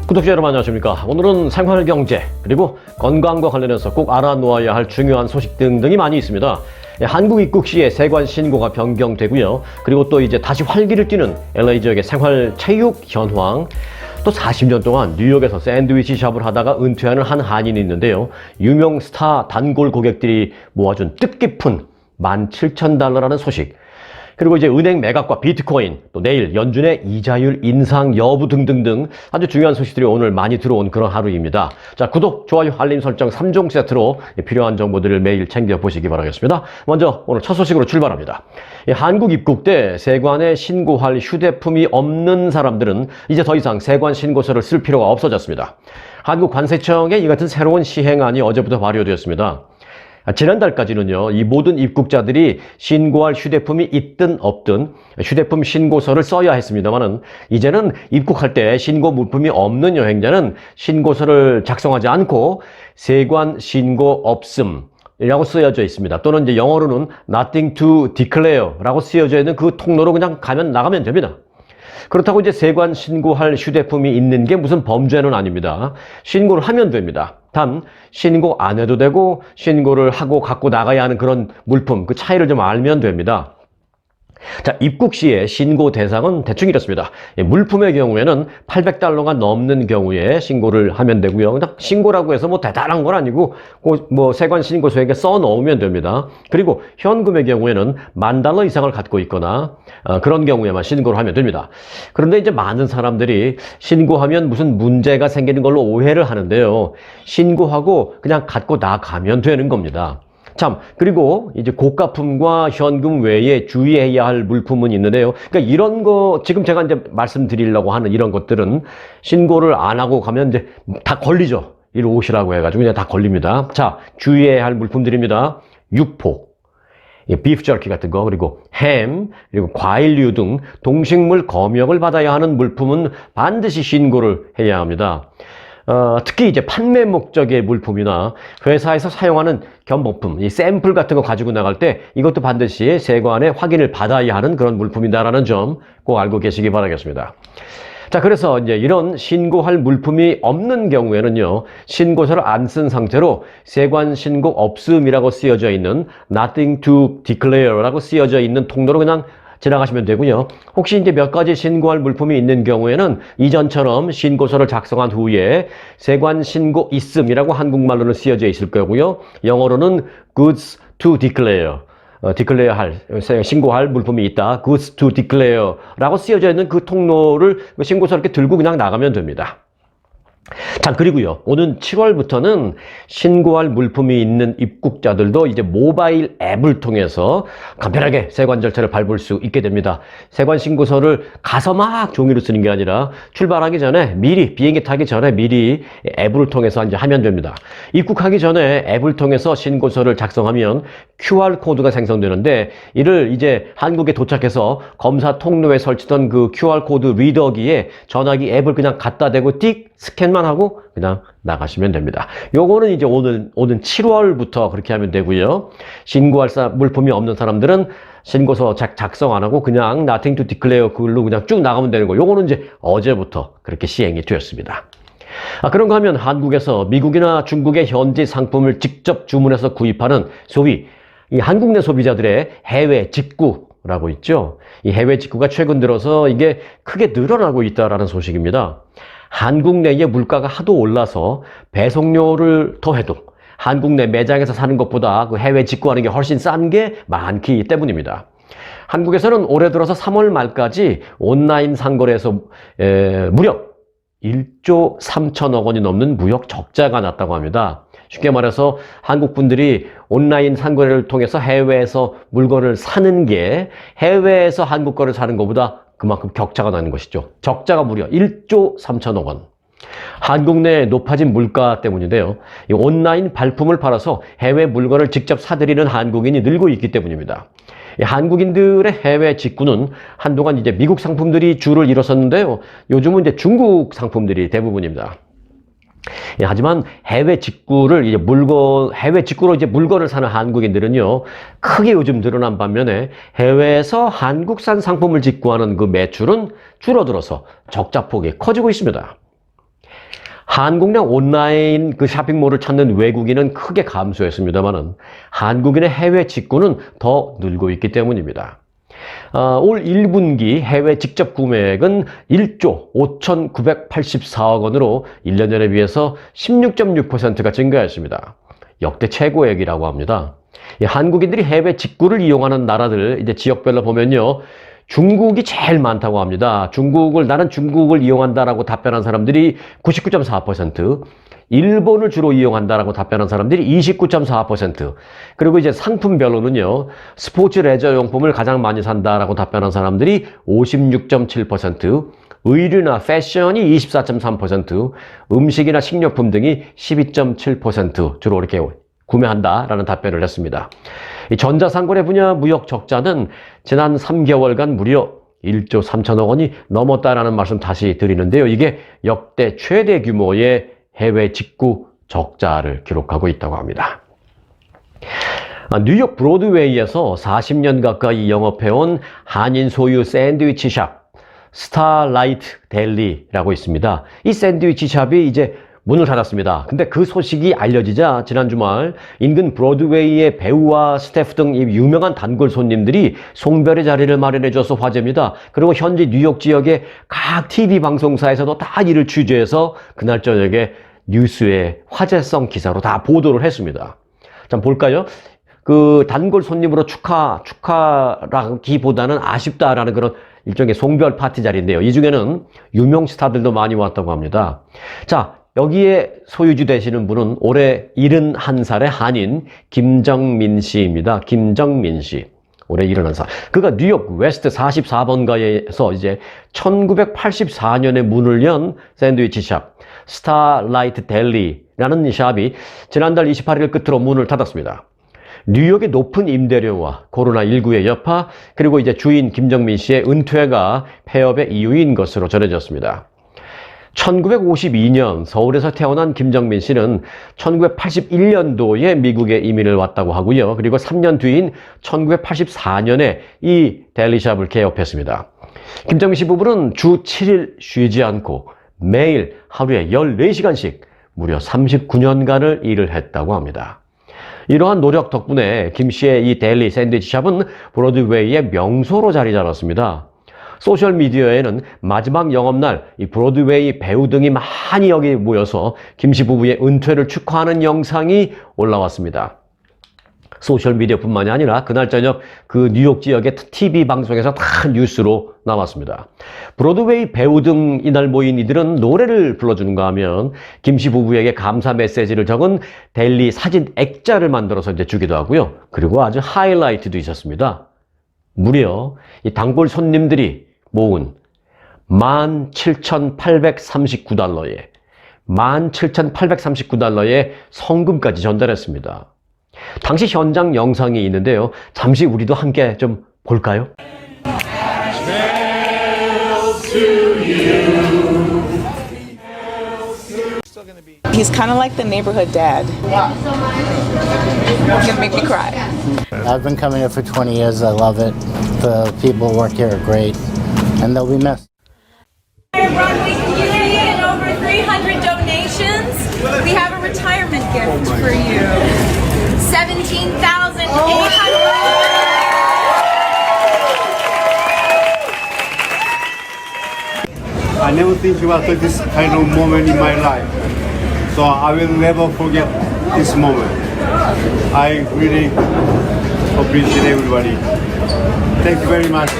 구독자 여러분 안녕하십니까. 오늘은 생활경제 그리고 건강과 관련해서 꼭 알아놓아야 할 중요한 소식 등등이 많이 있습니다. 한국 입국 시에 세관 신고가 변경되고요. 그리고 또 이제 다시 활기를 띠는 LA 지역의 생활체육 현황, 또 40년 동안 뉴욕에서 샌드위치 샵을 하다가 은퇴하는 한 한인이 있는데요. 유명 스타 단골 고객들이 모아준 뜻깊은 $17,000라는 소식, 그리고 이제 은행 매각과 비트코인, 또 내일 연준의 이자율 인상 여부 등등등 아주 중요한 소식들이 오늘 많이 들어온 그런 하루입니다. 자, 구독, 좋아요, 알림 설정 3종 세트로 필요한 정보들을 매일 챙겨보시기 바라겠습니다. 먼저 오늘 첫 소식으로 출발합니다. 한국 입국 때 세관에 신고할 휴대품이 없는 사람들은 이제 더 이상 세관 신고서를 쓸 필요가 없어졌습니다. 한국관세청의 이 같은 새로운 시행안이 어제부터 발효되었습니다. 지난달까지는요, 이 모든 입국자들이 신고할 휴대품이 있든 없든 휴대폰 신고서를 써야 했습니다만은, 이제는 입국할 때 신고 물품이 없는 여행자는 신고서를 작성하지 않고 세관 신고 없음 이라고 쓰여져 있습니다. 또는 이제 영어로는 nothing to declare 라고 쓰여져 있는 그 통로로 그냥 나가면 됩니다. 그렇다고 이제 세관 신고할 휴대품이 있는 게 무슨 범죄는 아닙니다. 신고를 하면 됩니다. 단 신고 안 해도 되고 신고를 하고 갖고 나가야 하는 그런 물품, 그 차이를 좀 알면 됩니다. 자, 입국 시에 신고 대상은 대충 이렇습니다. 물품의 경우에는 $800가 넘는 경우에 신고를 하면 되고요. 그냥 신고라고 해서 뭐 대단한 건 아니고 뭐 세관 신고서에 써 넣으면 됩니다. 그리고 현금의 경우에는 $10,000 이상을 갖고 있거나 그런 경우에만 신고를 하면 됩니다. 그런데 이제 많은 사람들이 신고하면 무슨 문제가 생기는 걸로 오해를 하는데요. 신고하고 그냥 갖고 나가면 되는 겁니다. 참, 그리고 이제 고가품과 현금 외에 주의해야 할 물품은 있는데요. 그러니까 이런 거, 지금 제가 이제 말씀드리려고 하는 이런 것들은 신고를 안 하고 가면 이제 다 걸리죠. 이리 오시라고 해가지고 그냥 다 걸립니다. 자, 주의해야 할 물품들입니다. 육포, 비프 저키 같은 거, 그리고 햄, 그리고 과일류 등 동식물 검역을 받아야 하는 물품은 반드시 신고를 해야 합니다. 특히 이제 판매 목적의 물품이나 회사에서 사용하는 견본품, 이 샘플 같은 거 가지고 나갈 때 이것도 반드시 세관에 확인을 받아야 하는 그런 물품이다라는 점 꼭 알고 계시기 바라겠습니다. 자, 그래서 이제 이런 신고할 물품이 없는 경우에는요, 신고서를 안 쓴 상태로 세관 신고 없음이라고 쓰여져 있는 nothing to declare라고 쓰여져 있는 통로로 그냥 지나가시면 되고요. 혹시 이제 몇 가지 신고할 물품이 있는 경우에는 이전처럼 신고서를 작성한 후에 세관 신고 있음이라고 한국말로는 쓰여져 있을 거고요. 영어로는 goods to declare, 신고할 물품이 있다. goods to declare 라고 쓰여져 있는 그 통로를 신고서 이렇게 들고 그냥 나가면 됩니다. 자, 그리고요, 오는 7월부터는 신고할 물품이 있는 입국자들도 이제 모바일 앱을 통해서 간편하게 세관 절차를 밟을 수 있게 됩니다. 세관 신고서를 가서 막 종이로 쓰는 게 아니라 출발하기 전에 미리, 비행기 타기 전에 미리 앱을 통해서 이제 하면 됩니다. 입국하기 전에 앱을 통해서 신고서를 작성하면 QR코드가 생성되는데, 이를 이제 한국에 도착해서 검사 통로에 설치던 그 QR코드 리더기에 전화기 앱을 그냥 갖다 대고 띡 스캔만 하고 그냥 나가시면 됩니다. 요거는 이제 오는 7월부터 그렇게 하면 되고요. 신고할 물품이 없는 사람들은 신고서 작성 안 하고 그냥 nothing to declare 글로 그냥 쭉 나가면 되는 거. 요거는 이제 어제부터 그렇게 시행이 되었습니다. 그런가 하면 한국에서 미국이나 중국의 현지 상품을 직접 주문해서 구입하는 소위 이 한국 내 소비자들의 해외 직구라고 있죠. 이 해외 직구가 최근 들어서 이게 크게 늘어나고 있다라는 소식입니다. 한국 내의 물가가 하도 올라서 배송료를 더해도 한국 내 매장에서 사는 것보다 그 해외 직구하는 게 훨씬 싼 게 많기 때문입니다. 한국에서는 올해 들어서 3월 말까지 온라인 상거래에서 무려 1조 3천억 원이 넘는 무역 적자가 났다고 합니다. 쉽게 말해서 한국 분들이 온라인 상거래를 통해서 해외에서 물건을 사는 게 해외에서 한국 거를 사는 것보다 그만큼 격차가 나는 것이죠. 적자가 무려 1조 3천억 원. 한국 내 높아진 물가 때문인데요. 이 온라인 발품을 팔아서 해외 물건을 직접 사들이는 한국인이 늘고 있기 때문입니다. 이 한국인들의 해외 직구는 한동안 이제 미국 상품들이 주를 이뤘었는데요. 요즘은 이제 중국 상품들이 대부분입니다. 하지만 해외 직구로 이제 물건을 사는 한국인들은요, 크게 요즘 늘어난 반면에 해외에서 한국산 상품을 직구하는 그 매출은 줄어들어서 적자폭이 커지고 있습니다. 한국 내 온라인 그 쇼핑몰을 찾는 외국인은 크게 감소했습니다만은 한국인의 해외 직구는 더 늘고 있기 때문입니다. 올 1분기 해외 직접 구매액은 1조 5,984억 원으로 1년 전에 비해서 16.6%가 증가했습니다. 역대 최고액이라고 합니다. 한국인들이 해외 직구를 이용하는 나라들 이제 지역별로 보면요. 중국이 제일 많다고 합니다. 나는 중국을 이용한다라고 답변한 사람들이 99.4%, 일본을 주로 이용한다라고 답변한 사람들이 29.4%, 그리고 이제 상품별로는요, 스포츠 레저 용품을 가장 많이 산다라고 답변한 사람들이 56.7%, 의류나 패션이 24.3%, 음식이나 식료품 등이 12.7% 주로 이렇게 구매한다라는 답변을 했습니다. 이 전자상거래 분야 무역 적자는 지난 3개월간 무려 1조 3천억 원이 넘었다라는 말씀 다시 드리는데요. 이게 역대 최대 규모의 해외 직구 적자를 기록하고 있다고 합니다. 뉴욕 브로드웨이에서 40년 가까이 영업해온 한인 소유 샌드위치 샵 스타라이트 델리라고 있습니다. 이 샌드위치 샵이 이제 문을 닫았습니다. 근데 그 소식이 알려지자 지난 주말 인근 브로드웨이의 배우와 스태프 등 유명한 단골 손님들이 송별의 자리를 마련해줘서 화제입니다. 그리고 현지 뉴욕 지역의 각 TV 방송사에서도 다 이를 취재해서 그날 저녁에 뉴스에 화제성 기사로 다 보도를 했습니다. 자, 볼까요? 그 단골 손님으로 축하라기보다는 아쉽다라는 그런 일종의 송별 파티 자리인데요. 이 중에는 유명 스타들도 많이 왔다고 합니다. 자, 여기에 소유주 되시는 분은 올해 71살의 한인 김정민 씨입니다. 김정민 씨. 올해 71살. 그가 뉴욕 웨스트 44번가에서 이제 1984년에 문을 연 샌드위치 샵 스타라이트 델리라는 샵이 지난달 28일 끝으로 문을 닫았습니다. 뉴욕의 높은 임대료와 코로나19의 여파, 그리고 이제 주인 김정민 씨의 은퇴가 폐업의 이유인 것으로 전해졌습니다. 1952년 서울에서 태어난 김정민 씨는 1981년도에 미국에 이민을 왔다고 하고요. 그리고 3년 뒤인 1984년에 이 델리샵을 개업했습니다. 김정민 씨 부부는 주 7일 쉬지 않고 매일 하루에 14시간씩 무려 39년간을 일을 했다고 합니다. 이러한 노력 덕분에 김 씨의 이 델리 샌드위치 샵은 브로드웨이의 명소로 자리 잡았습니다. 소셜미디어에는 마지막 영업날 이 브로드웨이 배우 등이 많이 여기 모여서 김 씨 부부의 은퇴를 축하하는 영상이 올라왔습니다. 소셜미디어뿐만이 아니라 그날 저녁 그 뉴욕 지역의 TV 방송에서 다 뉴스로 나왔습니다. 브로드웨이 배우 등 이날 모인 이들은 노래를 불러주는가 하면 김 씨 부부에게 감사 메시지를 적은 델리 사진 액자를 만들어서 이제 주기도 하고요. 그리고 아주 하이라이트도 있었습니다. 무려 이 단골 손님들이 모은 17,839달러의 성금까지 전달했습니다. 당시 현장 영상이 있는데요. 잠시 우리도 함께 좀 볼까요? He's kind of like the neighborhood dad. He's gonna make me cry. I've been coming here for 20 years. I love it. The people who work here are great, and they'll be missed. Broadway community and over 300 donations. We have a retirement gift for you. 17,800. I never think about this kind of moment in my life. So I will never forget this moment. I really appreciate everybody. Thank you very much.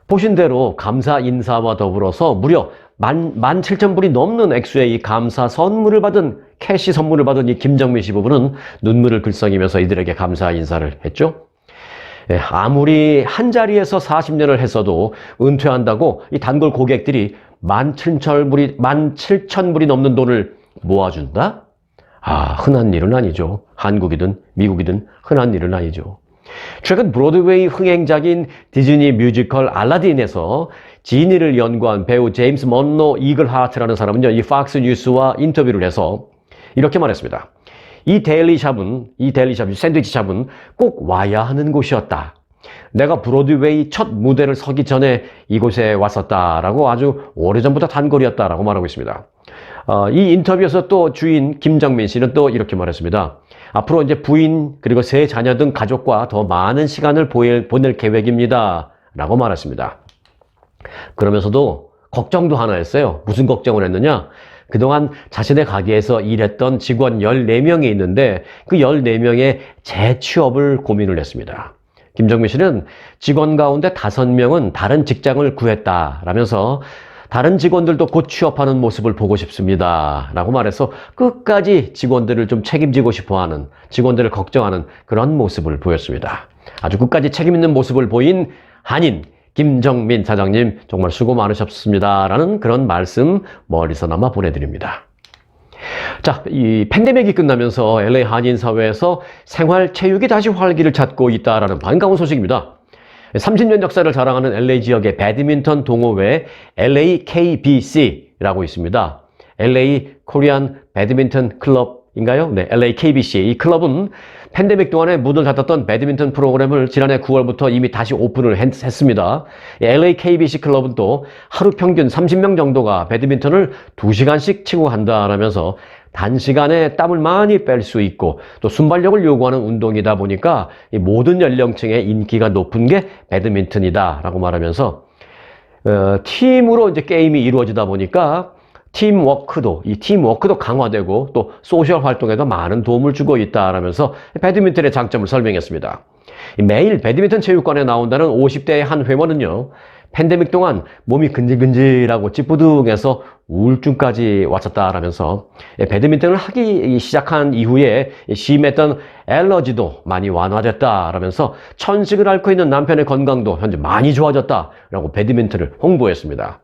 보신 대로 감사 인사와 더불어서 무려 17,000불이 넘는 액수의 이 감사 선물을 받은 캐시 선물을 받은 이 김정민 씨 부부는 눈물을 글썽이면서 이들에게 감사 인사를 했죠. 아무리 한 자리에서 40년을 했어도 은퇴한다고 이 단골 고객들이 17,000불이 넘는 돈을 모아준다? 흔한 일은 아니죠. 한국이든 미국이든 흔한 일은 아니죠. 최근 브로드웨이 흥행작인 디즈니 뮤지컬 알라딘에서 지니를 연구한 배우 제임스 먼로 이글하트라는 사람은요, 이 팍스 뉴스와 인터뷰를 해서 이렇게 말했습니다. 이 샌드위치 샵은 꼭 와야 하는 곳이었다. 내가 브로드웨이 첫 무대를 서기 전에 이곳에 왔었다라고 아주 오래전부터 단골이었다라고 말하고 있습니다. 이 인터뷰에서 또 주인 김정민 씨는 또 이렇게 말했습니다. 앞으로 이제 부인 그리고 세 자녀 등 가족과 더 많은 시간을 보낼 계획입니다. 라고 말했습니다. 그러면서도 걱정도 하나 했어요. 무슨 걱정을 했느냐? 그동안 자신의 가게에서 일했던 직원 14명이 있는데 그 14명의 재취업을 고민을 했습니다. 김정민 씨는 직원 가운데 5명은 다른 직장을 구했다라면서 다른 직원들도 곧 취업하는 모습을 보고 싶습니다. 라고 말해서 끝까지 직원들을 좀 책임지고 싶어하는, 직원들을 걱정하는 그런 모습을 보였습니다. 아주 끝까지 책임 있는 모습을 보인 한인 김정민 사장님 정말 수고 많으셨습니다. 라는 그런 말씀 멀리서나마 보내드립니다. 자, 이 팬데믹이 끝나면서 LA 한인 사회에서 생활체육이 다시 활기를 찾고 있다라는 반가운 소식입니다. 30년 역사를 자랑하는 LA 지역의 배드민턴 동호회 LAKBC라고 있습니다. LA 코리안 배드민턴 클럽인가요? 네, LAKBC. 이 클럽은 팬데믹 동안에 문을 닫았던 배드민턴 프로그램을 지난해 9월부터 이미 다시 오픈을 했습니다. LAKBC 클럽은 또 하루 평균 30명 정도가 배드민턴을 2시간씩 치고 간다라면서 단시간에 땀을 많이 뺄 수 있고 또 순발력을 요구하는 운동이다 보니까 이 모든 연령층의 인기가 높은 게 배드민턴이다라고 말하면서 팀으로 이제 게임이 이루어지다 보니까 이 팀워크도 강화되고 또 소셜 활동에도 많은 도움을 주고 있다라면서 배드민턴의 장점을 설명했습니다. 매일 배드민턴 체육관에 나온다는 50대의 한 회원은요, 팬데믹 동안 몸이 근질근질하고 찌뿌둥해서 우울증까지 왔었다라면서 배드민턴을 하기 시작한 이후에 심했던 알러지도 많이 완화됐다라면서 천식을 앓고 있는 남편의 건강도 현재 많이 좋아졌다라고 배드민턴을 홍보했습니다.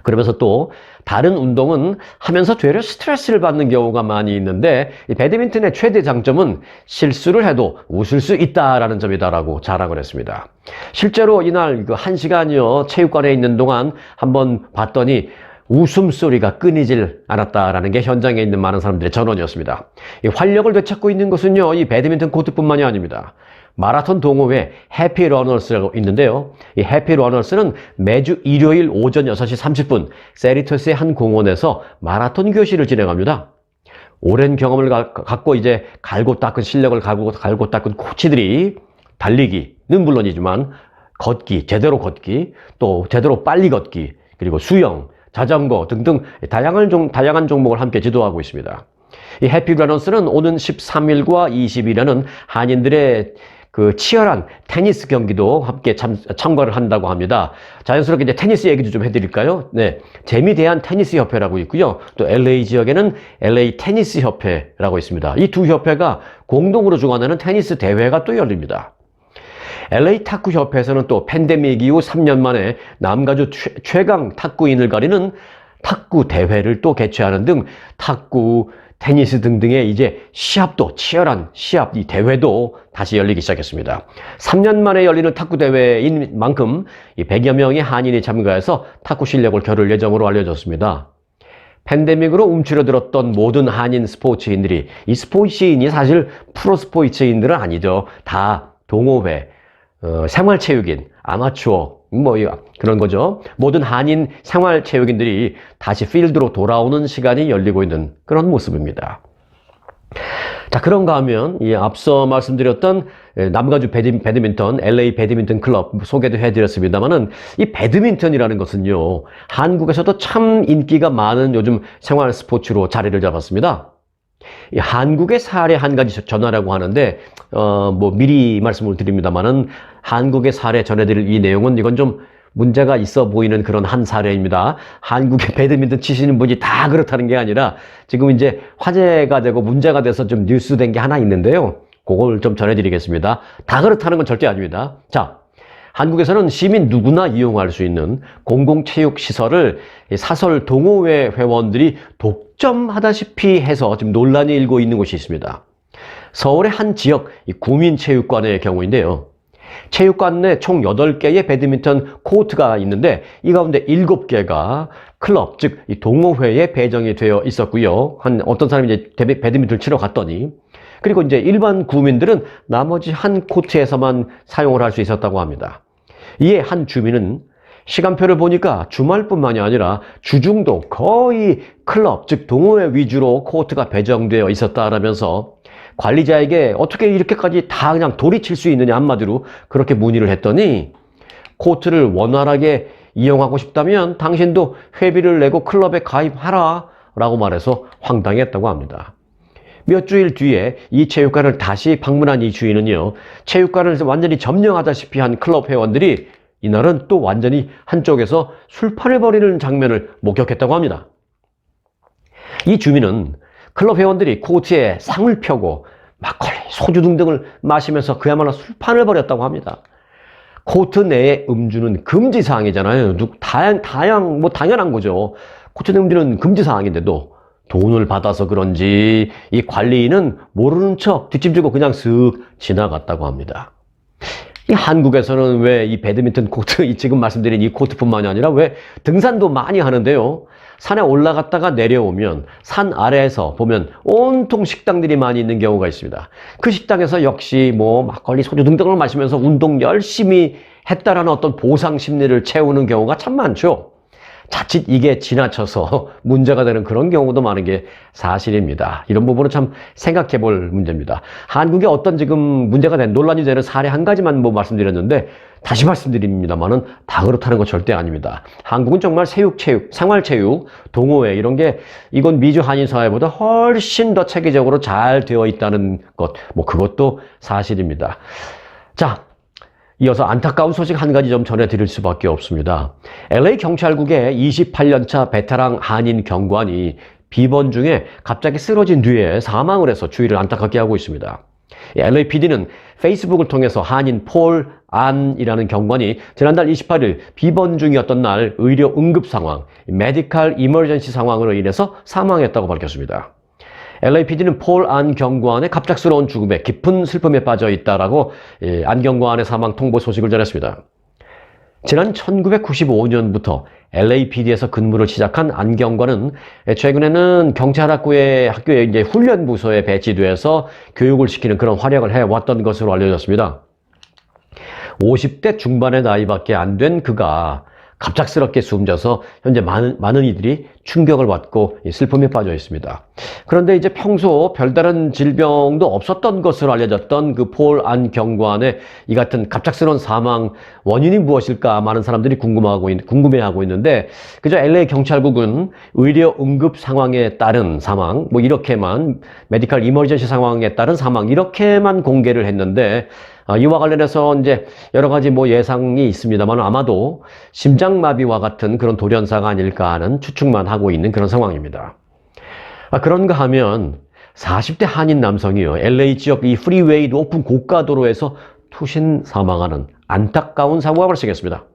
그러면서 또 다른 운동은 하면서 되려 스트레스를 받는 경우가 많이 있는데 이 배드민턴의 최대 장점은 실수를 해도 웃을 수 있다라는 점이다라고 자랑을 했습니다. 실제로 이날 그 1시간여 체육관에 있는 동안 한번 봤더니 웃음소리가 끊이질 않았다라는 게 현장에 있는 많은 사람들의 전언이었습니다. 이 활력을 되찾고 있는 것은요, 이 배드민턴 코트뿐만이 아닙니다. 마라톤 동호회 해피러너스라고 있는데요. 이 해피러너스는 매주 일요일 오전 6시 30분 세리토스의 한 공원에서 마라톤 교실을 진행합니다. 오랜 경험을 갖고 이제 갈고 닦은 실력을 갈고 닦은 코치들이 달리기는 물론이지만 걷기, 제대로 걷기, 또 제대로 빨리 걷기, 그리고 수영, 자전거 등등 다양한 종목을 함께 지도하고 있습니다. 이 해피러너스는 오는 13일과 20일에는 한인들의 그 치열한 테니스 경기도 함께 참가를 한다고 합니다. 자연스럽게 이제 테니스 얘기도 좀 해드릴까요? 네, 재미대한 테니스 협회라고 있고요. 또 LA 지역에는 LA 테니스 협회라고 있습니다. 이 두 협회가 공동으로 주관하는 테니스 대회가 또 열립니다. LA 탁구 협회에서는 또 팬데믹 이후 3년 만에 남가주 최강 탁구인을 가리는 탁구 대회를 또 개최하는 등 탁구, 테니스 등등의 이제 시합도 치열한 시합, 이 대회도 다시 열리기 시작했습니다. 3년 만에 열리는 탁구 대회인 만큼 이 100여 명의 한인이 참가해서 탁구 실력을 겨룰 예정으로 알려졌습니다. 팬데믹으로 움츠러들었던 모든 한인 스포츠인들이, 이 스포츠인이 사실 프로 스포츠인들은 아니죠. 다 동호회, 생활체육인, 아마추어, 그런 거죠. 모든 한인 생활체육인들이 다시 필드로 돌아오는 시간이 열리고 있는 그런 모습입니다. 자, 그런가 하면 앞서 말씀드렸던 남가주 배드민턴, LA 배드민턴 클럽 소개도 해드렸습니다만은 이 배드민턴이라는 것은요, 한국에서도 참 인기가 많은 요즘 생활 스포츠로 자리를 잡았습니다. 이 한국의 사례 한 가지 전하라고 하는데, 미리 말씀을 드립니다만은 한국의 사례 전해드릴 이 내용은 이건 좀 문제가 있어 보이는 그런 한 사례입니다. 한국의 배드민턴 치시는 분이 다 그렇다는 게 아니라 지금 이제 화제가 되고 문제가 돼서 좀 뉴스된 게 하나 있는데요. 그걸 좀 전해드리겠습니다. 다 그렇다는 건 절대 아닙니다. 자, 한국에서는 시민 누구나 이용할 수 있는 공공체육시설을 사설 동호회 회원들이 독점하다시피 해서 지금 논란이 일고 있는 곳이 있습니다. 서울의 한 지역 구민체육관의 경우인데요. 체육관 내 총 8개의 배드민턴 코트가 있는데 이 가운데 7개가 클럽, 즉 동호회에 배정이 되어 있었고요. 어떤 사람이 이제 배드민턴을 치러 갔더니 그리고 이제 일반 구민들은 나머지 한 코트에서만 사용을 할 수 있었다고 합니다. 이에 한 주민은 시간표를 보니까 주말뿐만이 아니라 주중도 거의 클럽, 즉 동호회 위주로 코트가 배정되어 있었다라면서 관리자에게 어떻게 이렇게까지 다 그냥 돌이칠 수 있느냐, 한마디로 그렇게 문의를 했더니 코트를 원활하게 이용하고 싶다면 당신도 회비를 내고 클럽에 가입하라 라고 말해서 황당했다고 합니다. 몇 주일 뒤에 이 체육관을 다시 방문한 이 주인은요, 체육관을 완전히 점령하다시피 한 클럽 회원들이 이날은 또 완전히 한쪽에서 술판을 벌이는 장면을 목격했다고 합니다. 이 주민은 클럽 회원들이 코트에 상을 펴고 막걸리, 소주 등등을 마시면서 그야말로 술판을 벌였다고 합니다. 코트 내에 음주는 금지사항이잖아요. 당연한 거죠. 코트 내 음주는 금지사항인데도 돈을 받아서 그런지 이 관리인은 모르는 척 뒷짐지고 그냥 쓱 지나갔다고 합니다. 이 한국에서는 왜 이 배드민턴 코트, 지금 말씀드린 이 코트뿐만이 아니라 왜 등산도 많이 하는데요. 산에 올라갔다가 내려오면 산 아래에서 보면 온통 식당들이 많이 있는 경우가 있습니다. 그 식당에서 역시 뭐 막걸리, 소주 등등을 마시면서 운동 열심히 했다라는 어떤 보상 심리를 채우는 경우가 참 많죠. 자칫 이게 지나쳐서 문제가 되는 그런 경우도 많은 게 사실입니다. 이런 부분은 참 생각해 볼 문제입니다. 한국에 어떤 지금 문제가 된, 논란이 되는 사례 한 가지만 뭐 말씀드렸는데, 다시 말씀드립니다만은 다 그렇다는 거 절대 아닙니다. 한국은 정말 체육, 생활체육, 동호회 이런 게 이건 미주 한인 사회보다 훨씬 더 체계적으로 잘 되어 있다는 것, 뭐 그것도 사실입니다. 자, 이어서 안타까운 소식 한 가지 좀 전해드릴 수밖에 없습니다. LA 경찰국의 28년차 베테랑 한인 경관이 비번 중에 갑자기 쓰러진 뒤에 사망을 해서 주의를 안타깝게 하고 있습니다. LAPD는 페이스북을 통해서 한인 폴 안이라는 경관이 지난달 28일 비번 중이었던 날 의료 응급 상황, 메디컬 이머전시 상황으로 인해서 사망했다고 밝혔습니다. LAPD는 폴 안 경관의 갑작스러운 죽음에 깊은 슬픔에 빠져 있다라고 안 경관의 사망 통보 소식을 전했습니다. 지난 1995년부터 LAPD에서 근무를 시작한 안 경관은 최근에는 경찰학교에 이제 훈련 부서에 배치돼서 교육을 시키는 그런 활약을 해왔던 것으로 알려졌습니다. 50대 중반의 나이밖에 안 된 그가 갑작스럽게 숨져서 현재 많은 이들이 충격을 받고 슬픔에 빠져 있습니다. 그런데 이제 평소 별다른 질병도 없었던 것으로 알려졌던 그 폴 안 경관의 이 같은 갑작스러운 사망 원인이 무엇일까 많은 사람들이 궁금해하고 있는데, 그저 LA 경찰국은 의료 응급 상황에 따른 사망, 뭐 이렇게만, 메디컬 이머전시 상황에 따른 사망 이렇게만 공개를 했는데, 이와 관련해서 이제 여러 가지 뭐 예상이 있습니다만 아마도 심장마비와 같은 그런 돌연사가 아닐까 하는 추측만 하고 있는 그런 상황입니다. 그런가 하면 40대 한인 남성이요, LA 지역 이 프리웨이 높은 고가도로에서 투신 사망하는 안타까운 사고가 발생했습니다.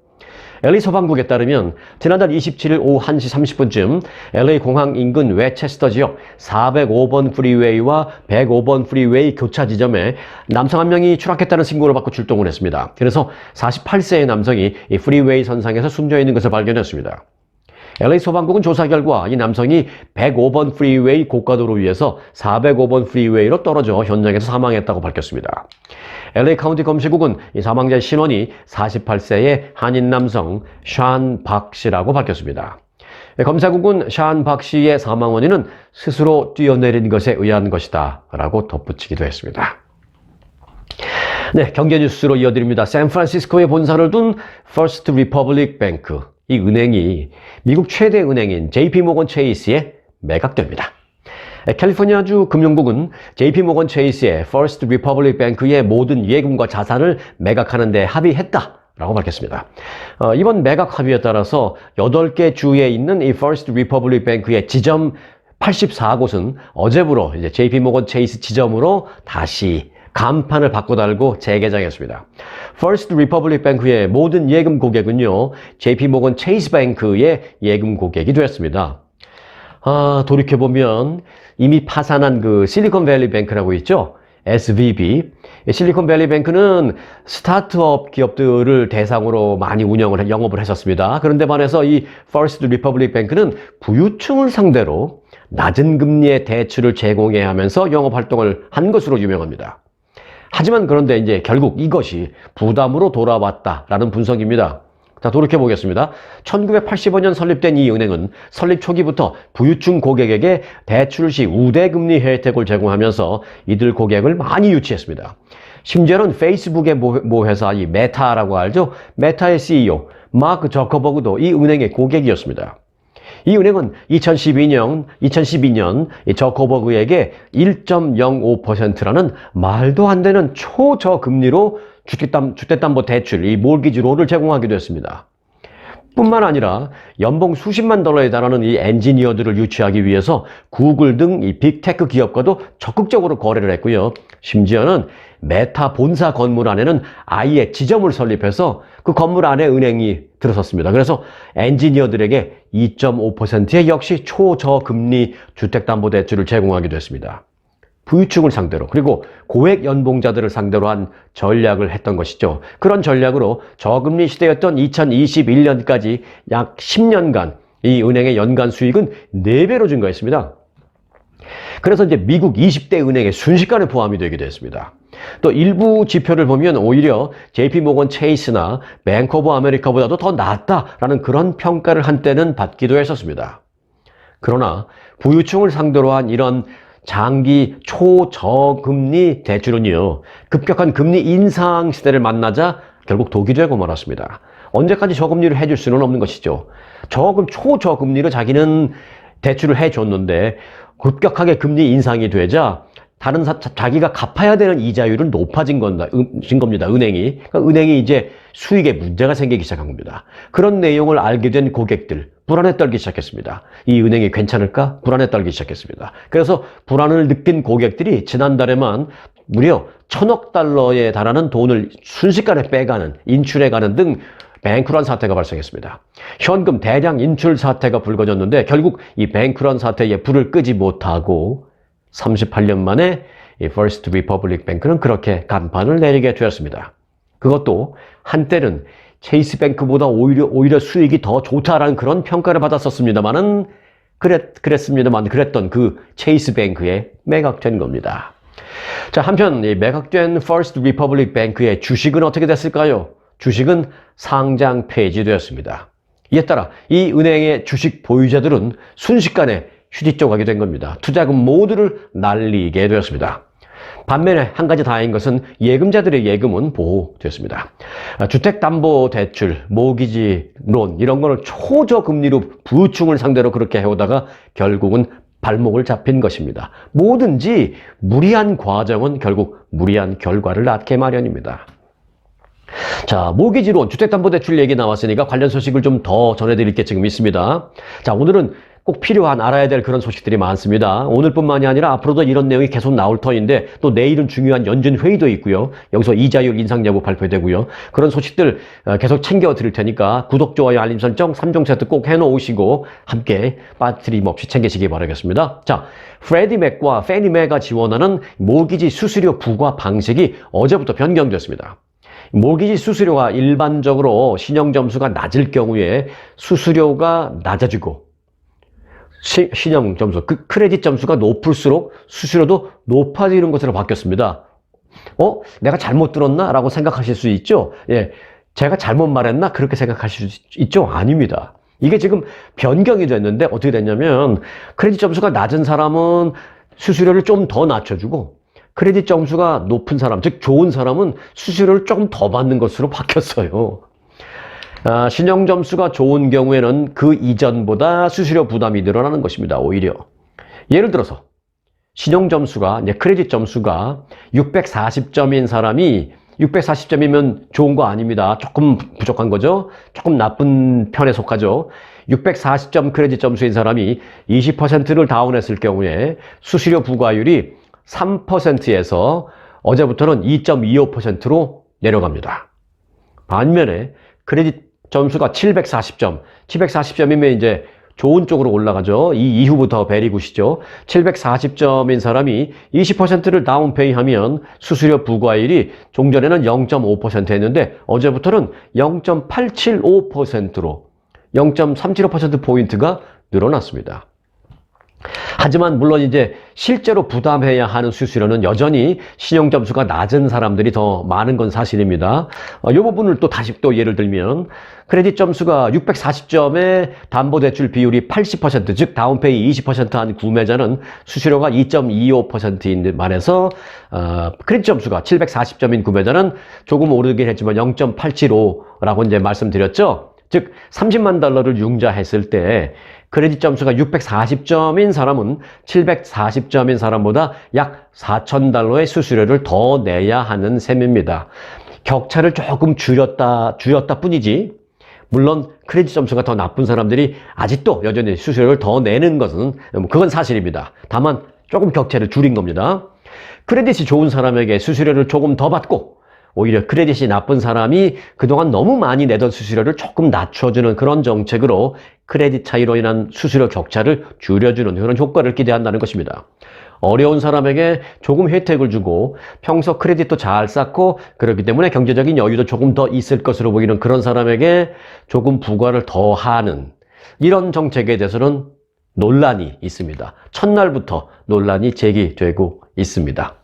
LA 서방국에 따르면 지난달 27일 오후 1시 30분쯤 LA 공항 인근 웨체스터 지역 405번 프리웨이와 105번 프리웨이 교차 지점에 남성 한 명이 추락했다는 신고를 받고 출동을 했습니다. 그래서 48세의 남성이 이 프리웨이 선상에서 숨져 있는 것을 발견했습니다. LA 소방국은 조사 결과 이 남성이 105번 프리웨이 고가도로 위에서 405번 프리웨이로 떨어져 현장에서 사망했다고 밝혔습니다. LA 카운티 검시국은 이 사망자의 신원이 48세의 한인 남성 샨 박 씨라고 밝혔습니다. 검사국은 샨 박 씨의 사망 원인은 스스로 뛰어내린 것에 의한 것이다 라고 덧붙이기도 했습니다. 네, 경제 뉴스로 이어드립니다. 샌프란시스코에 본사를 둔 First Republic Bank, 이 은행이 미국 최대 은행인 JP모건 체이스에 매각됩니다. 캘리포니아주 금융국은 JP모건 체이스의 First Republic Bank의 모든 예금과 자산을 매각하는 데 합의했다라고 밝혔습니다. 이번 매각 합의에 따라서 8개 주에 있는 이 First Republic Bank의 지점 84곳은 어제부로 이제 JP모건 체이스 지점으로 다시 간판을 바꿔달고 재개장했습니다. First Republic Bank의 모든 예금 고객은요, JP모건 체이스 뱅크의 예금 고객이 되었습니다. 돌이켜보면 이미 파산한 그 실리콘밸리 뱅크라고 있죠? SVB. 실리콘밸리 뱅크는 스타트업 기업들을 대상으로 많이 영업을 했었습니다. 그런데 반해서 이 First Republic Bank는 부유층을 상대로 낮은 금리의 대출을 제공해야 하면서 영업활동을 한 것으로 유명합니다. 하지만 그런데 이제 결국 이것이 부담으로 돌아왔다라는 분석입니다. 자, 돌이켜보겠습니다. 1985년 설립된 이 은행은 설립 초기부터 부유층 고객에게 대출 시 우대금리 혜택을 제공하면서 이들 고객을 많이 유치했습니다. 심지어는 페이스북의 모 회사 이 메타라고 알죠? 메타의 CEO 마크 저커버그도 이 은행의 고객이었습니다. 이 은행은 2012년 이 저커버그에게 1.05%라는 말도 안 되는 초저금리로 주택담보 대출, 이 몰기지로를 제공하기도 했습니다. 뿐만 아니라 연봉 수십만 달러에 달하는 이 엔지니어들을 유치하기 위해서 구글 등 이 빅테크 기업과도 적극적으로 거래를 했고요. 심지어는 메타 본사 건물 안에는 아예 지점을 설립해서 그 건물 안에 은행이 들어섰습니다. 그래서 엔지니어들에게 2.5%의 역시 초저금리 주택담보대출을 제공하기도 했습니다. 부유층을 상대로 그리고 고액 연봉자들을 상대로 한 전략을 했던 것이죠. 그런 전략으로 저금리 시대였던 2021년까지 약 10년간 이 은행의 연간 수익은 4배로 증가했습니다. 그래서 이제 미국 20대 은행의 순식간에 포함이 되기도 했습니다. 또 일부 지표를 보면 오히려 JP모건 체이스나 뱅크 오브 아메리카보다도 더 낫다라는 그런 평가를 한때는 받기도 했었습니다. 그러나 부유층을 상대로 한 이런 장기 초저금리 대출은요, 급격한 금리 인상 시대를 만나자 결국 독이 되고 말았습니다. 언제까지 저금리를 해줄 수는 없는 것이죠. 초저금리로 자기는 대출을 해줬는데 급격하게 금리 인상이 되자 자기가 갚아야 되는 이자율은 높아진 겁니다. 은행이. 그러니까 은행이 이제 수익에 문제가 생기기 시작한 겁니다. 그런 내용을 알게 된 고객들, 불안에 떨기 시작했습니다. 이 은행이 괜찮을까? 불안에 떨기 시작했습니다. 그래서 불안을 느낀 고객들이 지난달에만 무려 1,000억 달러에 달하는 돈을 순식간에 빼가는, 인출해가는 등 뱅크런 사태가 발생했습니다. 현금 대량 인출 사태가 불거졌는데 결국 이 뱅크런 사태에 불을 끄지 못하고 38년 만에 이 First Republic Bank는 그렇게 간판을 내리게 되었습니다. 그것도 한때는 체이스 뱅크보다 오히려 수익이 더 좋다라는 그런 평가를 받았었습니다만은 그랬던 그 체이스 뱅크에 매각된 겁니다. 자, 한편 이 매각된 First Republic Bank의 주식은 어떻게 됐을까요? 주식은 상장 폐지되었습니다. 이에 따라 이 은행의 주식 보유자들은 순식간에 휴지 조각이 된 겁니다. 투자금 모두를 날리게 되었습니다. 반면에 한 가지 다행인 것은 예금자들의 예금은 보호되었습니다. 주택담보대출, 모기지론 이런 거를 초저금리로 부유층을 상대로 그렇게 해오다가 결국은 발목을 잡힌 것입니다. 뭐든지 무리한 과정은 결국 무리한 결과를 낳게 마련입니다. 자, 모기지론, 주택담보대출 얘기 나왔으니까 관련 소식을 좀 더 전해드릴 게 지금 있습니다. 자, 오늘은 꼭 필요한 알아야 될 그런 소식들이 많습니다. 오늘뿐만이 아니라 앞으로도 이런 내용이 계속 나올 터인데 또 내일은 중요한 연준 회의도 있고요. 여기서 이자율 인상 여부 발표되고요. 그런 소식들 계속 챙겨 드릴 테니까 구독, 좋아요, 알림 설정 3종 세트 꼭 해놓으시고 함께 빠뜨림 없이 챙기시기 바라겠습니다. 자, 프레디 맥과 페니 맥가 지원하는 모기지 수수료 부과 방식이 어제부터 변경됐습니다. 모기지 수수료가 일반적으로 신용점수가 낮을 경우에 수수료가 낮아지고 신용점수, 크레딧 점수가 높을수록 수수료도 높아지는 것으로 바뀌었습니다. 내가 잘못 들었나? 라고 생각하실 수 있죠? 예, 제가 잘못 말했나? 그렇게 생각하실 수 있죠? 아닙니다. 이게 지금 변경이 됐는데 어떻게 됐냐면 크레딧 점수가 낮은 사람은 수수료를 좀 더 낮춰주고 크레딧 점수가 높은 사람, 즉 좋은 사람은 수수료를 조금 더 받는 것으로 바뀌었어요. 신용점수가 좋은 경우에는 그 이전보다 수수료 부담이 늘어나는 것입니다. 오히려. 예를 들어서 신용점수가, 크레딧 점수가 640점인 사람이 640점이면 좋은 거 아닙니다. 조금 부족한 거죠. 조금 나쁜 편에 속하죠. 640점 크레딧 점수인 사람이 20%를 다운했을 경우에 수수료 부과율이 3%에서 어제부터는 2.25%로 내려갑니다. 반면에 크레딧 점수가 740점이면 이제 좋은 쪽으로 올라가죠. 이 이후부터 베리굿이죠. 740점인 사람이 20%를 다운페이하면 수수료 부과율이 종전에는 0.5%였는데 어제부터는 0.875%로 0.375%포인트가 늘어났습니다. 하지만 물론 이제 실제로 부담해야 하는 수수료는 여전히 신용 점수가 낮은 사람들이 더 많은 건 사실입니다. 이 부분을 또 다시 또 예를 들면 크레딧 점수가 640점에 담보대출 비율이 80%, 즉 다운페이 20%한 구매자는 수수료가 2.25%인 데 말해서 크레딧 점수가 740점인 구매자는 조금 오르긴 했지만 0.875라고 이제 말씀드렸죠. 즉 30만 달러를 융자했을 때 크레딧 점수가 640점인 사람은 740점인 사람보다 약 4,000달러의 수수료를 더 내야 하는 셈입니다. 격차를 조금 줄였다 뿐이지, 물론 크레딧 점수가 더 나쁜 사람들이 아직도 여전히 수수료를 더 내는 것은 그건 사실입니다. 다만 조금 격차를 줄인 겁니다. 크레딧이 좋은 사람에게 수수료를 조금 더 받고 오히려 크레딧이 나쁜 사람이 그동안 너무 많이 내던 수수료를 조금 낮춰주는 그런 정책으로 크레딧 차이로 인한 수수료 격차를 줄여주는 그런 효과를 기대한다는 것입니다. 어려운 사람에게 조금 혜택을 주고 평소 크레딧도 잘 쌓고 그렇기 때문에 경제적인 여유도 조금 더 있을 것으로 보이는 그런 사람에게 조금 부과를 더 하는 이런 정책에 대해서는 논란이 있습니다. 첫날부터 논란이 제기되고 있습니다.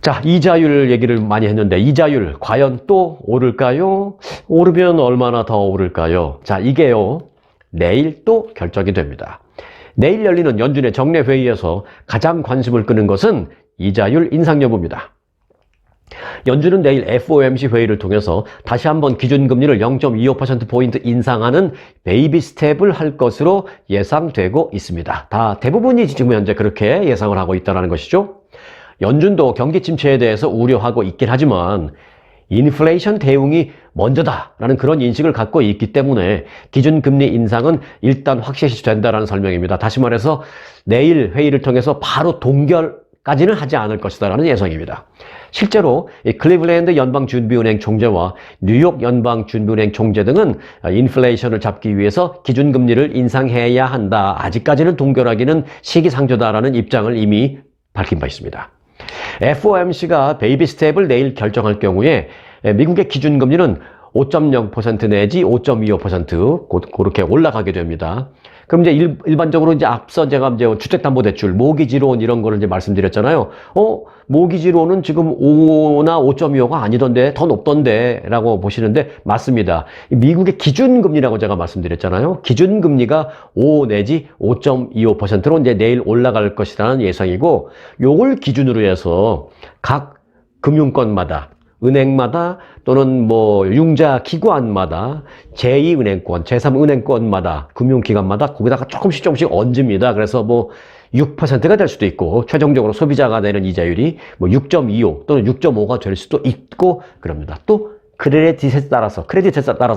자, 이자율 얘기를 많이 했는데 이자율 과연 또 오를까요? 오르면 얼마나 더 오를까요? 자, 이게요, 내일 또 결정이 됩니다. 내일 열리는 연준의 정례 회의에서 가장 관심을 끄는 것은 이자율 인상 여부입니다. 연준은 내일 FOMC 회의를 통해서 다시 한번 기준금리를 0.25%포인트 인상하는 베이비 스텝을 할 것으로 예상되고 있습니다. 다 대부분이 지금 현재 그렇게 예상을 하고 있다는 것이죠. 연준도 경기 침체에 대해서 우려하고 있긴 하지만 인플레이션 대응이 먼저다라는 그런 인식을 갖고 있기 때문에 기준금리 인상은 일단 확실시 된다라는 설명입니다. 다시 말해서 내일 회의를 통해서 바로 동결까지는 하지 않을 것이다라는 예상입니다. 실제로 클리블랜드 연방준비은행 총재와 뉴욕 연방준비은행 총재 등은 인플레이션을 잡기 위해서 기준금리를 인상해야 한다. 아직까지는 동결하기는 시기상조다라는 입장을 이미 밝힌 바 있습니다. FOMC가 베이비 스텝을 내일 결정할 경우에 미국의 기준금리는 5.0% 내지 5.25% 그렇게 올라가게 됩니다. 그럼 이제 일반적으로 이제 앞서 제가 이제 주택담보대출, 모기지론 이런 거를 이제 말씀드렸잖아요. 모기지론은 지금 5나 5.25가 아니던데 더 높던데 라고 보시는데 맞습니다. 미국의 기준금리라고 제가 말씀드렸잖아요. 기준금리가 5 내지 5.25%로 이제 내일 올라갈 것이라는 예상이고, 요걸 기준으로 해서 각 금융권마다 은행마다 또는 뭐 융자 기관마다 제2은행권, 제3은행권마다 금융기관마다 거기다가 조금씩 얹습니다. 그래서 뭐 6%가 될 수도 있고 최종적으로 소비자가 내는 이자율이 뭐 6.25 또는 6.5가 될 수도 있고 그럽니다. 또 크레딧에 따라서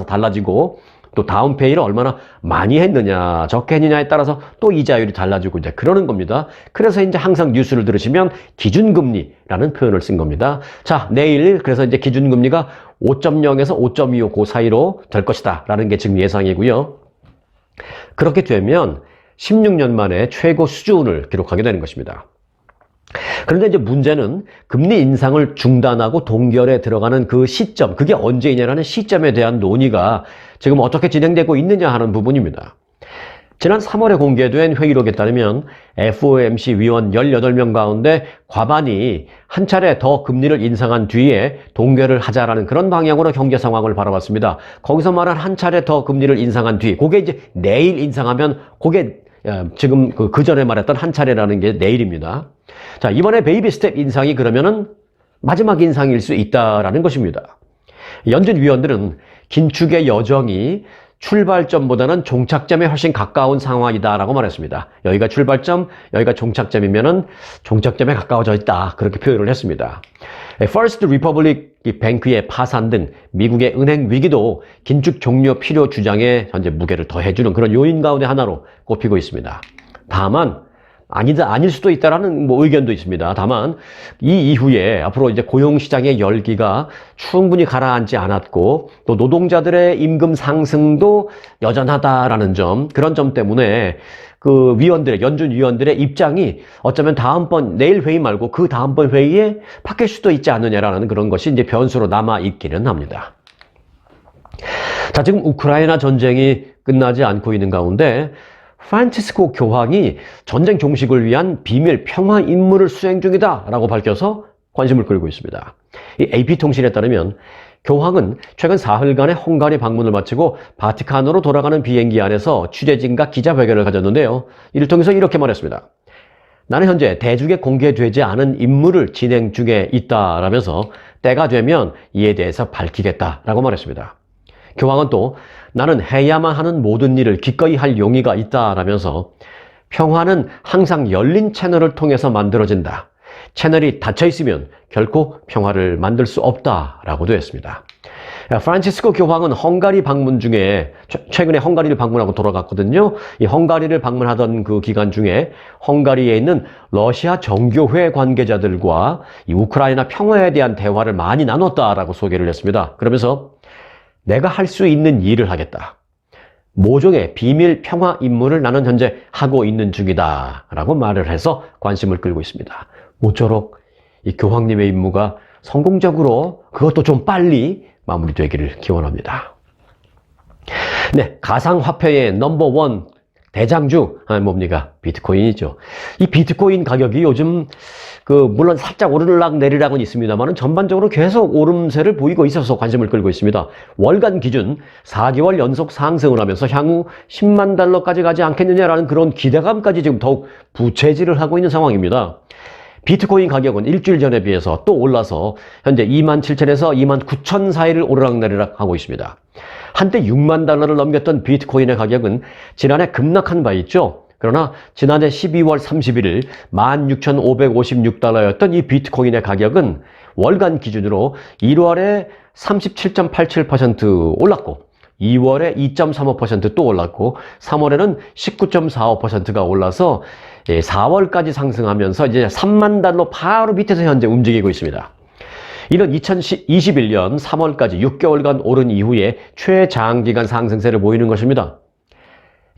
달라지고 또 다운페이를 얼마나 많이 했느냐 적게 했느냐에 따라서 또 이자율이 달라지고 이제 그러는 겁니다. 그래서 이제 항상 뉴스를 들으시면 기준금리라는 표현을 쓴 겁니다. 자, 내일 그래서 이제 기준금리가 5.0에서 5.25 그 사이로 될 것이다 라는 게 지금 예상이고요. 그렇게 되면 16년 만에 최고 수준을 기록하게 되는 것입니다. 그런데 이제 문제는 금리 인상을 중단하고 동결에 들어가는 그 시점, 그게 언제이냐라는 시점에 대한 논의가 지금 어떻게 진행되고 있느냐 하는 부분입니다. 지난 3월에 공개된 회의록에 따르면 FOMC 위원 18명 가운데 과반이 한 차례 더 금리를 인상한 뒤에 동결을 하자라는 그런 방향으로 경제 상황을 바라봤습니다. 거기서 말한 한 차례 더 금리를 인상한 뒤, 그게 이제 내일 인상하면 그게 지금 그 전에 말했던 한 차례라는 게 내일입니다. 자, 이번에 베이비 스텝 인상이 그러면은 마지막 인상일 수 있다라는 것입니다. 연준 위원들은 긴축의 여정이 출발점보다는 종착점에 훨씬 가까운 상황이다라고 말했습니다. 여기가 출발점, 여기가 종착점이면은 종착점에 가까워져 있다. 그렇게 표현을 했습니다. First Republic 뱅크의 파산 등 미국의 은행 위기도 긴축 종료 필요 주장에 현재 무게를 더해주는 그런 요인 가운데 하나로 꼽히고 있습니다. 다만 아닐 수도 있다라는 뭐 의견도 있습니다. 다만 이 이후에 앞으로 이제 고용시장의 열기가 충분히 가라앉지 않았고 또 노동자들의 임금 상승도 여전하다라는 점, 그런 점 때문에 그 연준 위원들의 입장이 어쩌면 내일 회의 말고 그 다음번 회의에 바뀔 수도 있지 않느냐라는 그런 것이 이제 변수로 남아 있기는 합니다. 자, 지금 우크라이나 전쟁이 끝나지 않고 있는 가운데 프란치스코 교황이 전쟁 종식을 위한 비밀 평화 임무를 수행 중이다라고 밝혀서 관심을 끌고 있습니다. 이 AP통신에 따르면 교황은 최근 사흘간의 헝가리 방문을 마치고 바티칸으로 돌아가는 비행기 안에서 취재진과 기자회견을 가졌는데요. 이를 통해서 이렇게 말했습니다. 나는 현재 대중에 공개되지 않은 임무를 진행 중에 있다라면서 때가 되면 이에 대해서 밝히겠다라고 말했습니다. 교황은 또 나는 해야만 하는 모든 일을 기꺼이 할 용의가 있다라면서 평화는 항상 열린 채널을 통해서 만들어진다. 채널이 닫혀 있으면 결코 평화를 만들 수 없다라고도 했습니다. 프란치스코 교황은 헝가리 방문 중에 최근에 헝가리를 방문하고 돌아갔거든요. 이 헝가리를 방문하던 그 기간 중에 헝가리에 있는 러시아 정교회 관계자들과 이 우크라이나 평화에 대한 대화를 많이 나눴다라고 소개를 했습니다. 그러면서 내가 할 수 있는 일을 하겠다. 모종의 비밀 평화 임무를 나는 현재 하고 있는 중이다 라고 말을 해서 관심을 끌고 있습니다. 모쪼록 이 교황님의 임무가 성공적으로 그것도 좀 빨리 마무리되기를 기원합니다. 네, 가상화폐의 넘버원 대장주 뭡니까? 비트코인이죠. 이 비트코인 가격이 요즘 물론 살짝 오르락 내리락은 있습니다만 전반적으로 계속 오름세를 보이고 있어서 관심을 끌고 있습니다. 월간 기준 4개월 연속 상승을 하면서 향후 10만 달러까지 가지 않겠느냐라는 그런 기대감까지 지금 더욱 부채질을 하고 있는 상황입니다. 비트코인 가격은 일주일 전에 비해서 또 올라서 현재 27,000에서 29,000 사이를 오르락내리락 하고 있습니다. 한때 6만 달러를 넘겼던 비트코인의 가격은 지난해 급락한 바 있죠. 그러나 지난해 12월 31일 16,556달러였던 이 비트코인의 가격은 월간 기준으로 1월에 37.87% 올랐고 2월에 2.35% 또 올랐고 3월에는 19.45%가 올라서 4월까지 상승하면서 이제 3만 달러 바로 밑에서 현재 움직이고 있습니다. 이는 2021년 3월까지 6개월간 오른 이후에 최장기간 상승세를 보이는 것입니다.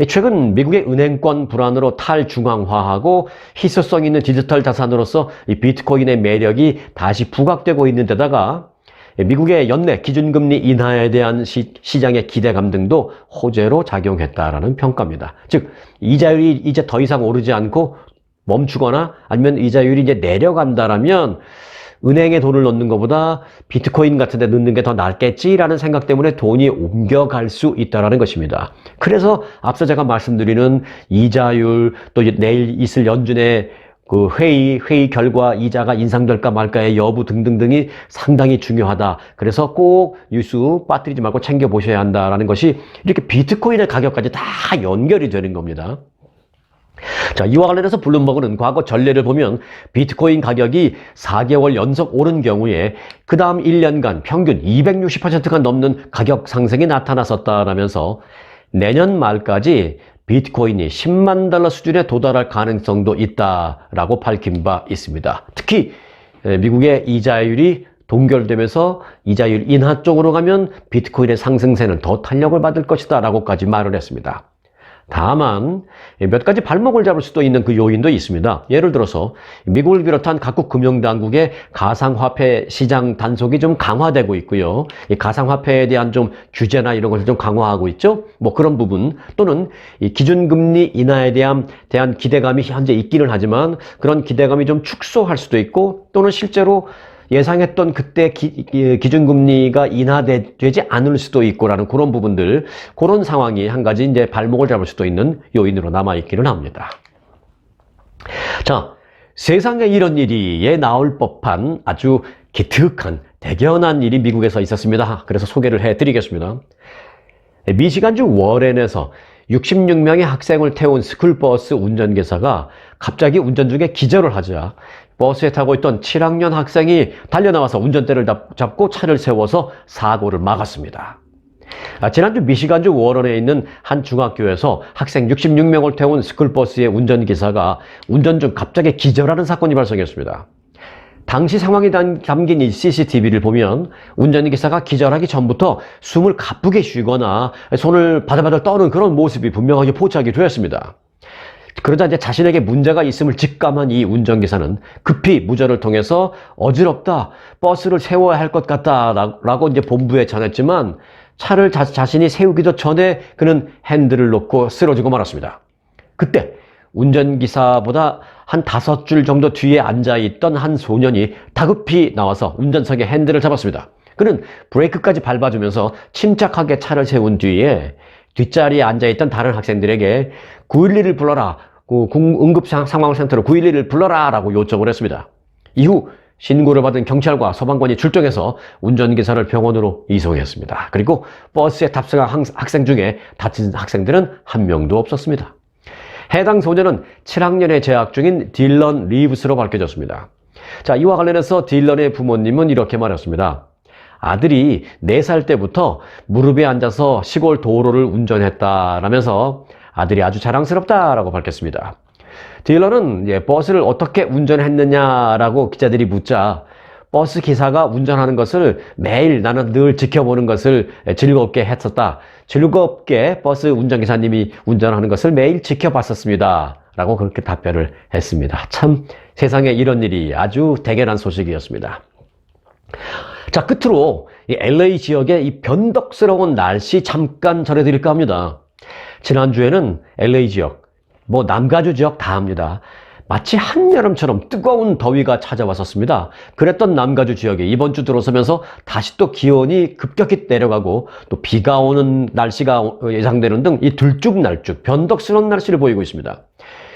최근 미국의 은행권 불안으로 탈중앙화하고 희소성 있는 디지털 자산으로서 이 비트코인의 매력이 다시 부각되고 있는 데다가 미국의 연내 기준금리 인하에 대한 시장의 기대감 등도 호재로 작용했다라는 평가입니다. 즉, 이자율이 이제 더 이상 오르지 않고 멈추거나 아니면 이자율이 이제 내려간다라면 은행에 돈을 넣는 것보다 비트코인 같은 데 넣는 게 더 낫겠지라는 생각 때문에 돈이 옮겨갈 수 있다는 것입니다. 그래서 앞서 제가 말씀드리는 이자율 또 내일 있을 연준의 그 회의 결과 이자가 인상될까 말까의 여부 등등등이 상당히 중요하다. 그래서 꼭 뉴스 빠뜨리지 말고 챙겨보셔야 한다라는 것이 이렇게 비트코인의 가격까지 다 연결이 되는 겁니다. 자, 이와 관련해서 블룸버그는 과거 전례를 보면 비트코인 가격이 4개월 연속 오른 경우에 그 다음 1년간 평균 260%가 넘는 가격 상승이 나타났었다라면서 내년 말까지 비트코인이 10만 달러 수준에 도달할 가능성도 있다라고 밝힌 바 있습니다. 특히 미국의 이자율이 동결되면서 이자율 인하 쪽으로 가면 비트코인의 상승세는 더 탄력을 받을 것이다 라고까지 말을 했습니다. 다만 몇 가지 발목을 잡을 수도 있는 그 요인도 있습니다. 예를 들어서 미국을 비롯한 각국 금융당국의 가상화폐 시장 단속이 좀 강화되고 있고요. 이 가상화폐에 대한 좀 규제나 이런 것을 좀 강화하고 있죠. 뭐 그런 부분 또는 이 기준금리 인하에 대한 기대감이 현재 있기는 하지만 그런 기대감이 좀 축소할 수도 있고 또는 실제로 예상했던 그때 기준금리가 인하되지 않을 수도 있고라는 그런 부분들, 그런 상황이 한 가지 이제 발목을 잡을 수도 있는 요인으로 남아있기는 합니다. 자, 세상에 이런 일이 나올 법한 아주 기특한 대견한 일이 미국에서 있었습니다. 그래서 소개를 해드리겠습니다. 미시간주 워렌에서 66명의 학생을 태운 스쿨버스 운전기사가 갑자기 운전 중에 기절을 하자 버스에 타고 있던 7학년 학생이 달려나와서 운전대를 잡고 차를 세워서 사고를 막았습니다. 지난주 미시간주 워런에 있는 한 중학교에서 학생 66명을 태운 스쿨버스의 운전기사가 운전 중 갑자기 기절하는 사건이 발생했습니다. 당시 상황이 담긴 이 CCTV를 보면 운전기사가 기절하기 전부터 숨을 가쁘게 쉬거나 손을 바들바들 떠는 그런 모습이 분명하게 포착이 되었습니다. 그러자 이제 자신에게 문제가 있음을 직감한 이 운전기사는 급히 무전을 통해서 어지럽다, 버스를 세워야 할 것 같다 라고 이제 본부에 전했지만 차를 자신이 세우기도 전에 그는 핸들을 놓고 쓰러지고 말았습니다. 그때 운전기사보다 한 5줄 정도 뒤에 앉아있던 한 소년이 다급히 나와서 운전석의 핸들을 잡았습니다. 그는 브레이크까지 밟아주면서 침착하게 차를 세운 뒤에 뒷자리에 앉아있던 다른 학생들에게 911을 불러라, 응급상황센터로 911을 불러라 라고 요청을 했습니다. 이후 신고를 받은 경찰과 소방관이 출동해서 운전기사를 병원으로 이송했습니다. 그리고 버스에 탑승한 학생 중에 다친 학생들은 한 명도 없었습니다. 해당 소년은 7학년에 재학 중인 딜런 리브스로 밝혀졌습니다. 자, 이와 관련해서 딜런의 부모님은 이렇게 말했습니다. 아들이 4살 때부터 무릎에 앉아서 시골 도로를 운전했다라면서 아들이 아주 자랑스럽다라고 밝혔습니다. 딜런은 버스를 어떻게 운전했느냐라고 기자들이 묻자 버스 기사가 운전하는 것을 매일 나는 늘 지켜보는 것을 즐겁게 했었다. 즐겁게 버스 운전기사님이 운전하는 것을 매일 지켜봤었습니다. 라고 그렇게 답변을 했습니다. 참 세상에 이런 일이 아주 대견한 소식이었습니다. 자, 끝으로 이 LA 지역의 이 변덕스러운 날씨 잠깐 전해드릴까 합니다. 지난주에는 LA 지역, 남가주 지역 다 합니다. 마치 한여름처럼 뜨거운 더위가 찾아왔었습니다. 그랬던 남가주 지역에 이번 주 들어서면서 다시 또 기온이 급격히 내려가고 또 비가 오는 날씨가 예상되는 등 이 들쭉날쭉 변덕스러운 날씨를 보이고 있습니다.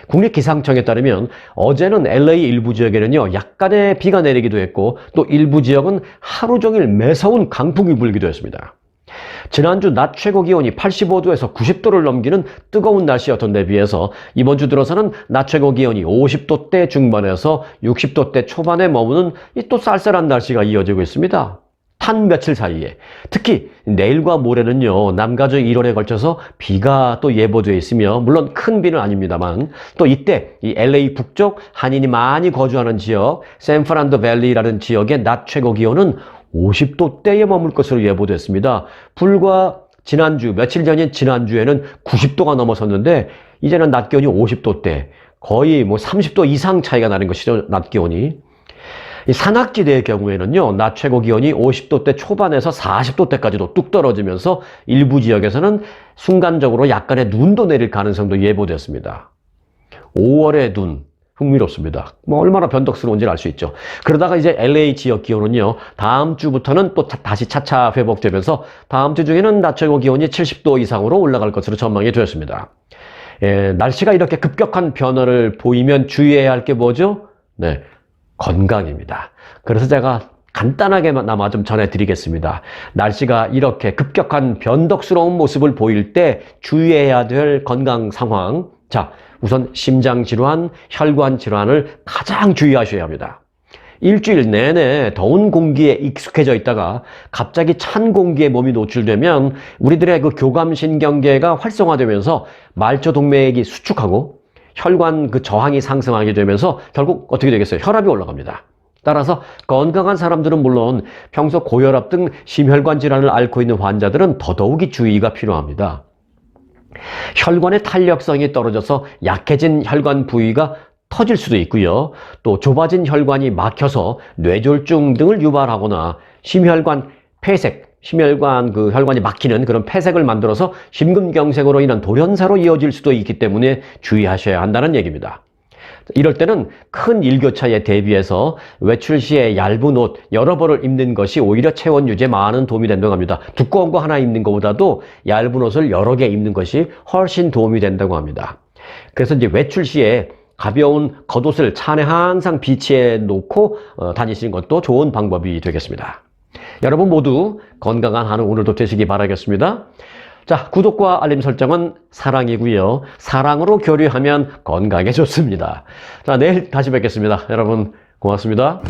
국립기상청에 따르면 어제는 LA 일부 지역에는요 약간의 비가 내리기도 했고 또 일부 지역은 하루 종일 매서운 강풍이 불기도 했습니다. 지난주 낮 최고 기온이 85도에서 90도를 넘기는 뜨거운 날씨였던 데 비해서 이번 주 들어서는 낮 최고 기온이 50도대 중반에서 60도대 초반에 머무는 또 쌀쌀한 날씨가 이어지고 있습니다. 단 며칠 사이에 특히 내일과 모레는요 남가주 일원에 걸쳐서 비가 또 예보되어 있으며 물론 큰 비는 아닙니다만 또 이때 이 LA 북쪽 한인이 많이 거주하는 지역 샌프란도 밸리라는 지역의 낮 최고 기온은 50도대에 머물 것으로 예보됐습니다. 불과 며칠 전인 지난주에는 90도가 넘어섰는데 이제는 낮 기온이 50도대, 거의 30도 이상 차이가 나는 것이죠, 낮 기온이. 이 산악지대의 경우에는요, 낮 최고 기온이 50도대 초반에서 40도대까지도 뚝 떨어지면서 일부 지역에서는 순간적으로 약간의 눈도 내릴 가능성도 예보됐습니다. 5월의 눈. 흥미롭습니다. 얼마나 변덕스러운지 알 수 있죠. 그러다가 이제 LA 지역 기온은요, 다음 주부터는 또 다시 차차 회복되면서 다음 주 중에는 낮 최고 기온이 70도 이상으로 올라갈 것으로 전망이 되었습니다. 날씨가 이렇게 급격한 변화를 보이면 주의해야 할 게 뭐죠? 네, 건강입니다. 그래서 제가 간단하게나마 좀 전해드리겠습니다. 날씨가 이렇게 급격한 변덕스러운 모습을 보일 때 주의해야 될 건강 상황. 자, 우선 심장질환, 혈관질환을 가장 주의하셔야 합니다. 일주일 내내 더운 공기에 익숙해져 있다가 갑자기 찬 공기에 몸이 노출되면 우리들의 그 교감신경계가 활성화되면서 말초동맥이 수축하고 혈관 저항이 상승하게 되면서 결국 어떻게 되겠어요? 혈압이 올라갑니다. 따라서 건강한 사람들은 물론 평소 고혈압 등 심혈관 질환을 앓고 있는 환자들은 더더욱이 주의가 필요합니다. 혈관의 탄력성이 떨어져서 약해진 혈관 부위가 터질 수도 있고요. 또 좁아진 혈관이 막혀서 뇌졸중 등을 유발하거나 심혈관 폐색, 혈관이 막히는 그런 폐색을 만들어서 심근경색으로 인한 돌연사로 이어질 수도 있기 때문에 주의하셔야 한다는 얘기입니다. 이럴 때는 큰 일교차에 대비해서 외출 시에 얇은 옷 여러 벌을 입는 것이 오히려 체온 유지에 많은 도움이 된다고 합니다. 두꺼운 거 하나 입는 것보다도 얇은 옷을 여러 개 입는 것이 훨씬 도움이 된다고 합니다. 그래서 이제 외출 시에 가벼운 겉옷을 차 안에 항상 비치해 놓고 다니시는 것도 좋은 방법이 되겠습니다. 여러분 모두 건강한 하루 오늘도 되시기 바라겠습니다. 자, 구독과 알림 설정은 사랑이고요. 사랑으로 교류하면 건강에 좋습니다. 자, 내일 다시 뵙겠습니다. 여러분 고맙습니다.